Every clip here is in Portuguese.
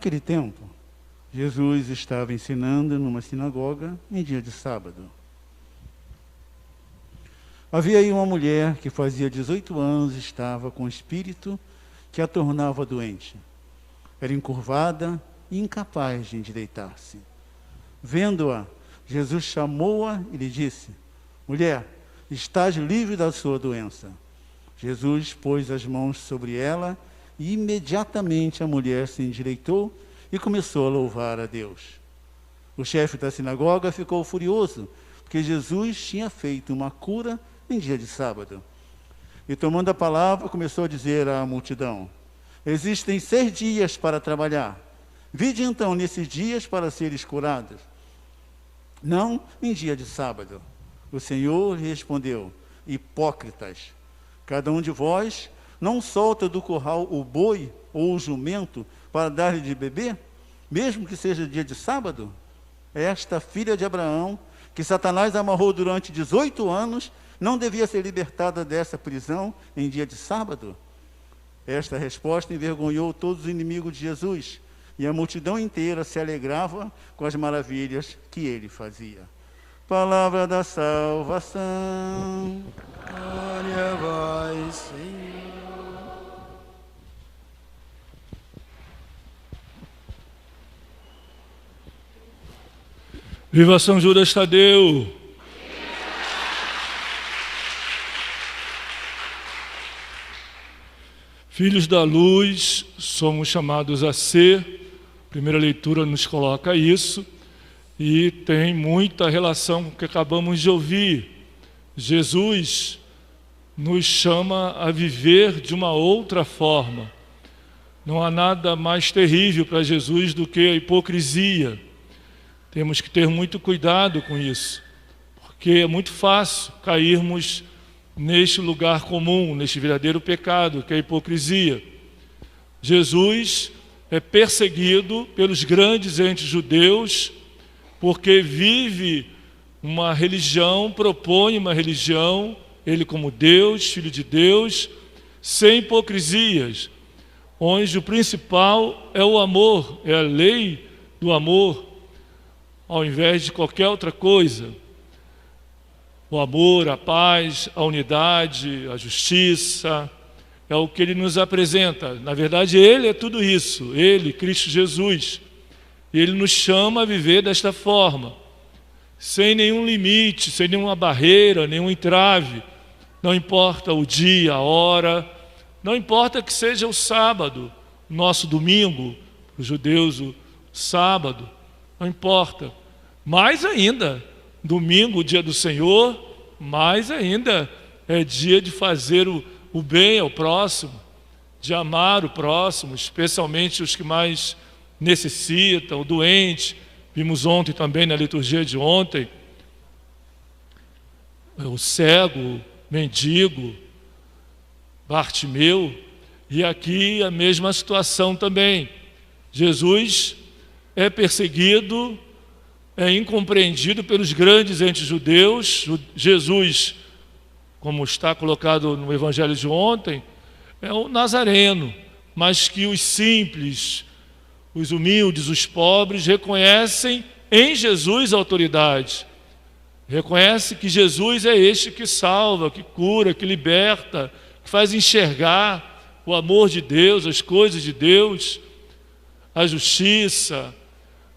Naquele tempo, Jesus estava ensinando numa sinagoga em dia de sábado. Havia aí uma mulher que fazia 18 anos estava com um espírito que a tornava doente. Era encurvada e incapaz de endireitar-se. Vendo-a, Jesus chamou-a e lhe disse: mulher, estás livre da sua doença. Jesus pôs as mãos sobre ela e imediatamente a mulher se endireitou e começou a louvar a Deus. O chefe da sinagoga ficou furioso, porque Jesus tinha feito uma cura em dia de sábado. E tomando a palavra, começou a dizer à multidão: existem 6 dias para trabalhar. Vinde então nesses dias para seres curados, não em dia de sábado. O Senhor lhe respondeu: hipócritas, cada um de vós não solta do curral o boi ou o jumento para dar-lhe de beber, mesmo que seja dia de sábado? Esta filha de Abraão, que Satanás amarrou durante 18 anos, não devia ser libertada dessa prisão em dia de sábado? Esta resposta envergonhou todos os inimigos de Jesus, e a multidão inteira se alegrava com as maravilhas que ele fazia. Palavra da salvação. Glória a vós, Senhor. Viva São Judas Tadeu! Filhos da luz, somos chamados a ser. A primeira leitura nos coloca isso, e tem muita relação com o que acabamos de ouvir. Jesus nos chama a viver de uma outra forma. Não há nada mais terrível para Jesus do que a hipocrisia. Temos que ter muito cuidado com isso, porque é muito fácil cairmos neste lugar comum, neste verdadeiro pecado, que é a hipocrisia. Jesus é perseguido pelos grandes entes judeus, porque vive uma religião, propõe uma religião, ele como Deus, Filho de Deus, sem hipocrisias, onde o principal é o amor, é a lei do amor, ao invés de qualquer outra coisa. O amor, a paz, a unidade, a justiça, é o que ele nos apresenta. Na verdade, ele é tudo isso, ele, Cristo Jesus. E ele nos chama a viver desta forma, sem nenhum limite, sem nenhuma barreira, nenhum entrave. Não importa o dia, a hora, não importa que seja o sábado, nosso domingo, para os judeus o sábado, não importa. Mais ainda, domingo, o dia do Senhor, mais ainda é dia de fazer o bem ao próximo, de amar o próximo, especialmente os que mais necessitam, o doente. Vimos ontem também na liturgia de ontem, o cego, o mendigo, Bartimeu, e aqui a mesma situação também. Jesus é perseguido, é incompreendido pelos grandes entes judeus. Jesus, como está colocado no Evangelho de ontem, é o Nazareno, mas que os simples, os humildes, os pobres reconhecem em Jesus a autoridade. Reconhece que Jesus é este que salva, que cura, que liberta, que faz enxergar o amor de Deus, as coisas de Deus, a justiça,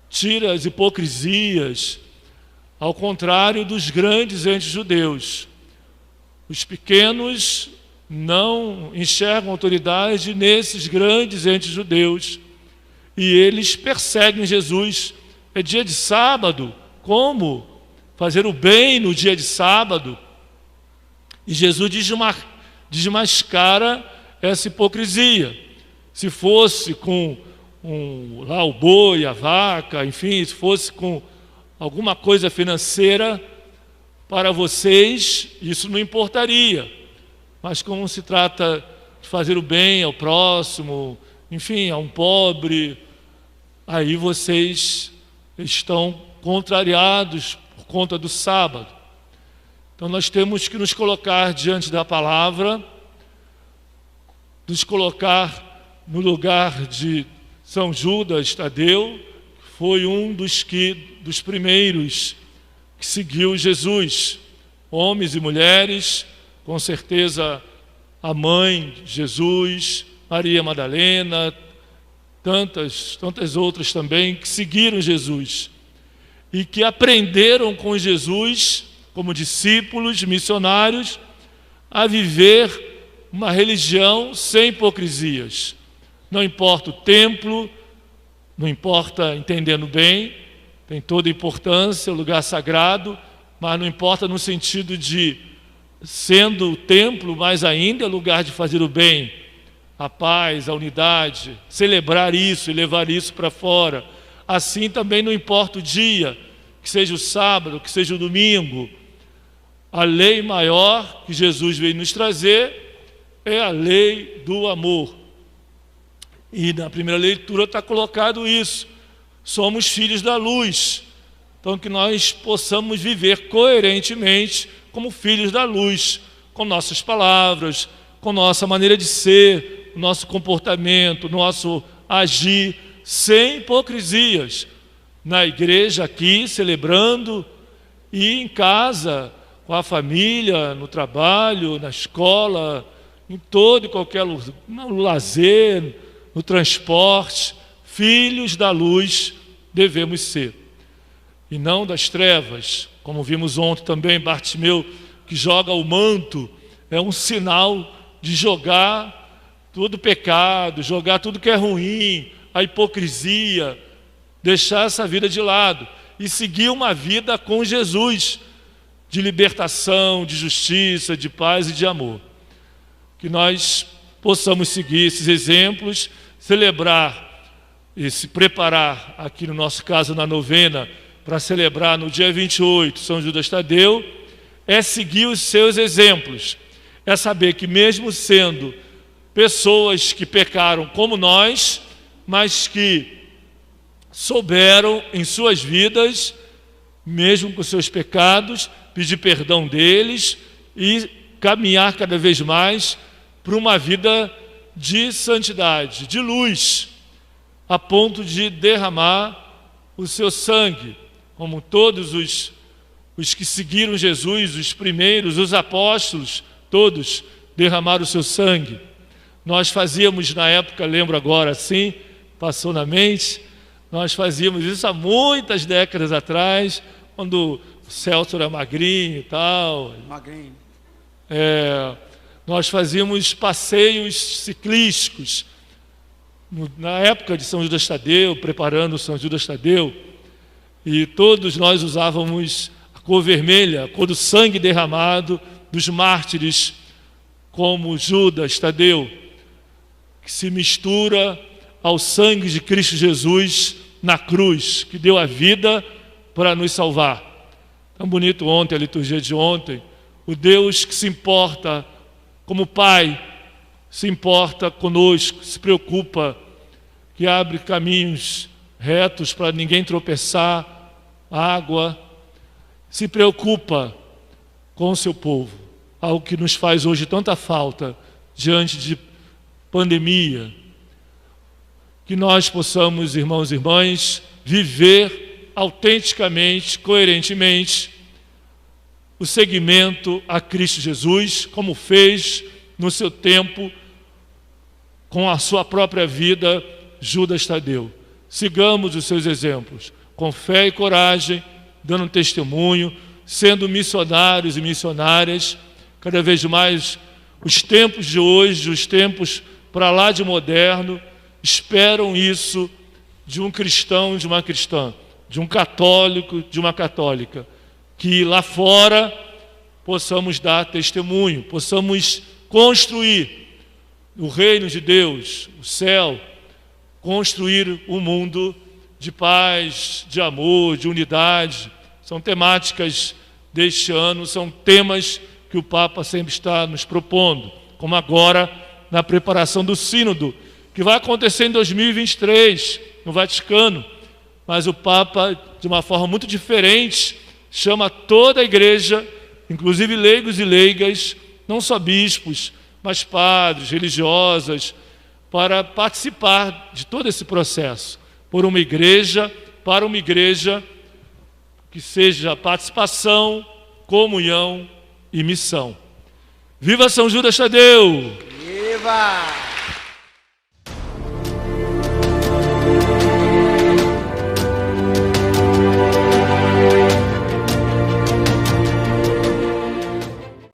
tira as hipocrisias, ao contrário dos grandes entes judeus. Os pequenos não enxergam autoridade nesses grandes entes judeus, e eles perseguem Jesus. É dia de sábado, como fazer o bem no dia de sábado? E Jesus desmascara essa hipocrisia. Se fosse com lá o boi, a vaca, enfim, se fosse com alguma coisa financeira, para vocês isso não importaria. Mas como se trata de fazer o bem ao próximo, enfim, a um pobre, aí vocês estão contrariados por conta do sábado. Então nós temos que nos colocar diante da palavra, nos colocar no lugar de São Judas Tadeu foi um dos primeiros que seguiu Jesus. Homens e mulheres, com certeza a mãe de Jesus, Maria Madalena, tantas outras também que seguiram Jesus e que aprenderam com Jesus, como discípulos, missionários, a viver uma religião sem hipocrisias. Não importa o templo, não importa, entendendo bem, tem toda a importância, o lugar sagrado, mas não importa no sentido de, sendo o templo, mais ainda é lugar de fazer o bem, a paz, a unidade, celebrar isso e levar isso para fora. Assim também não importa o dia, que seja o sábado, que seja o domingo. A lei maior que Jesus veio nos trazer é a lei do amor. E na primeira leitura está colocado isso. Somos filhos da luz. Então que nós possamos viver coerentemente como filhos da luz, com nossas palavras, com nossa maneira de ser, nosso comportamento, nosso agir, sem hipocrisias. Na igreja aqui, celebrando, e em casa, com a família, no trabalho, na escola, em todo e qualquer lugar, no lazer, no transporte. Filhos da luz devemos ser, e não das trevas. Como vimos ontem também, Bartimeu, que joga o manto, é um sinal de jogar todo pecado, jogar tudo que é ruim, a hipocrisia, deixar essa vida de lado e seguir uma vida com Jesus, de libertação, de justiça, de paz e de amor. Que nós possamos seguir esses exemplos, celebrar e se preparar, aqui no nosso caso na novena, para celebrar no dia 28 São Judas Tadeu, é seguir os seus exemplos, é saber que mesmo sendo pessoas que pecaram como nós, mas que souberam em suas vidas, mesmo com seus pecados, pedir perdão deles e caminhar cada vez mais para uma vida de santidade, de luz, a ponto de derramar o seu sangue, como todos os que seguiram Jesus, os primeiros, os apóstolos, todos derramaram o seu sangue. Nós fazíamos na época, lembro agora assim, passou na mente, nós fazíamos isso há muitas décadas atrás, quando o Celso era magrinho e tal. Magrinho. Nós fazíamos passeios ciclísticos. Na época de São Judas Tadeu, preparando São Judas Tadeu, e todos nós usávamos a cor vermelha, a cor do sangue derramado dos mártires, como Judas Tadeu, que se mistura ao sangue de Cristo Jesus na cruz, que deu a vida para nos salvar. Tão bonito ontem, a liturgia de ontem, o Deus que se importa como Pai, se importa conosco, se preocupa, que abre caminhos retos para ninguém tropeçar, água, se preocupa com o seu povo, algo que nos faz hoje tanta falta diante de pandemia. Que nós possamos, irmãos e irmãs, viver autenticamente, coerentemente, o seguimento a Cristo Jesus, como fez no seu tempo, com a sua própria vida, Judas Tadeu. Sigamos os seus exemplos, com fé e coragem, dando testemunho, sendo missionários e missionárias. Cada vez mais os tempos de hoje, os tempos para lá de moderno, esperam isso de um cristão e de uma cristã, de um católico, de uma católica, que lá fora possamos dar testemunho, possamos construir o reino de Deus, o céu, construir um mundo de paz, de amor, de unidade. São temáticas deste ano, são temas que o Papa sempre está nos propondo, como agora na preparação do sínodo, que vai acontecer em 2023, no Vaticano, mas o Papa, de uma forma muito diferente, chama toda a igreja, inclusive leigos e leigas, não só bispos, mas padres, religiosas, para participar de todo esse processo, por uma igreja, para uma igreja que seja participação, comunhão e missão. Viva São Judas Tadeu! Viva!